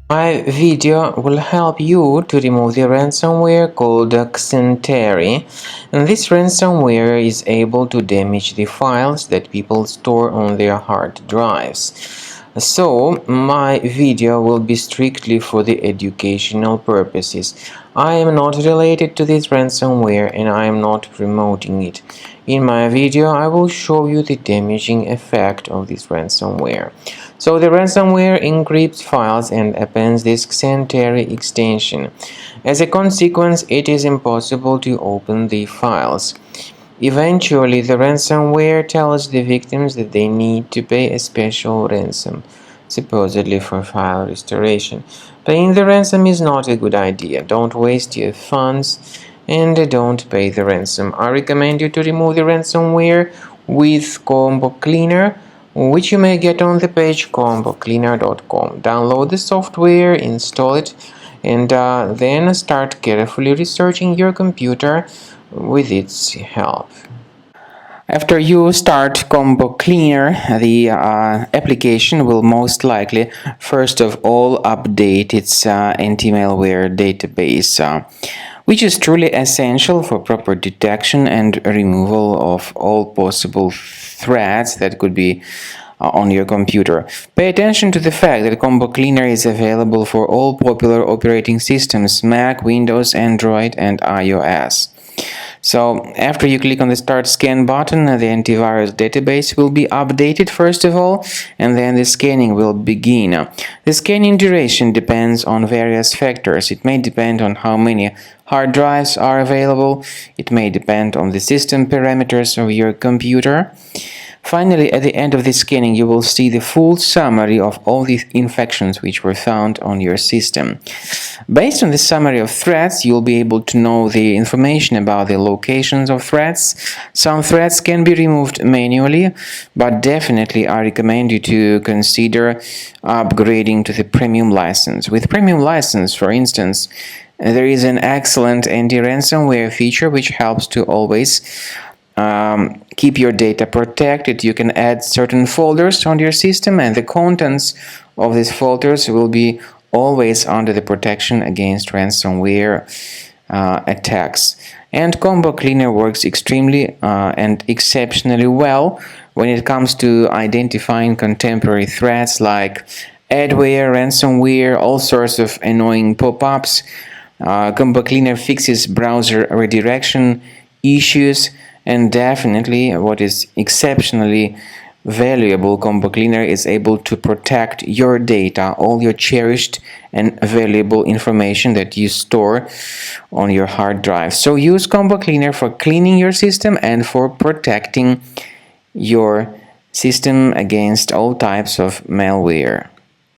My video will help you to remove the ransomware called Xentari, and this ransomware is able to damage the files that people store on their hard drives. So, my video will be strictly for the educational purposes. I am not related to this ransomware and I am not promoting it. In my video, I will show you the damaging effect of this ransomware. So the ransomware encrypts files and appends this Xentari extension. As a consequence, it is impossible to open the files. Eventually, the ransomware tells the victims that they need to pay a special ransom, supposedly for file restoration. Paying the ransom is not a good idea. Don't waste your funds and don't pay the ransom. I recommend you to remove the ransomware with Combo Cleaner, which you may get on the page combocleaner.com. Download the software, install it, and then start carefully researching your computer with its help. After you start Combo Cleaner, the application will most likely, first of all, update its anti-malware database, which is truly essential for proper detection and removal of all possible threats that could be on your computer. Pay attention to the fact that Combo Cleaner is available for all popular operating systems: Mac, Windows, Android, and iOS. So after you click on the Start Scan button, the antivirus database will be updated first of all, and then the scanning will begin. The scanning duration depends on various factors. It may depend on how many hard drives are available. It may depend on the system parameters of your computer. Finally, at the end of the scanning, you will see the full summary of all the infections which were found on your system. Based on the summary of threats, you'll be able to know the information about the locations of threats. Some threats can be removed manually, but definitely I recommend you to consider upgrading to the premium license. With premium license, for instance, there is an excellent anti-ransomware feature which helps to always keep your data protected. You can add certain folders on your system, and the contents of these folders will be always under the protection against ransomware attacks. And Combo Cleaner works extremely and exceptionally well when it comes to identifying contemporary threats like adware, ransomware, all sorts of annoying pop-ups. Combo Cleaner fixes browser redirection issues. And definitely, what is exceptionally valuable, Combo Cleaner is able to protect your data, all your cherished and valuable information that you store on your hard drive. So use Combo Cleaner for cleaning your system and for protecting your system against all types of malware.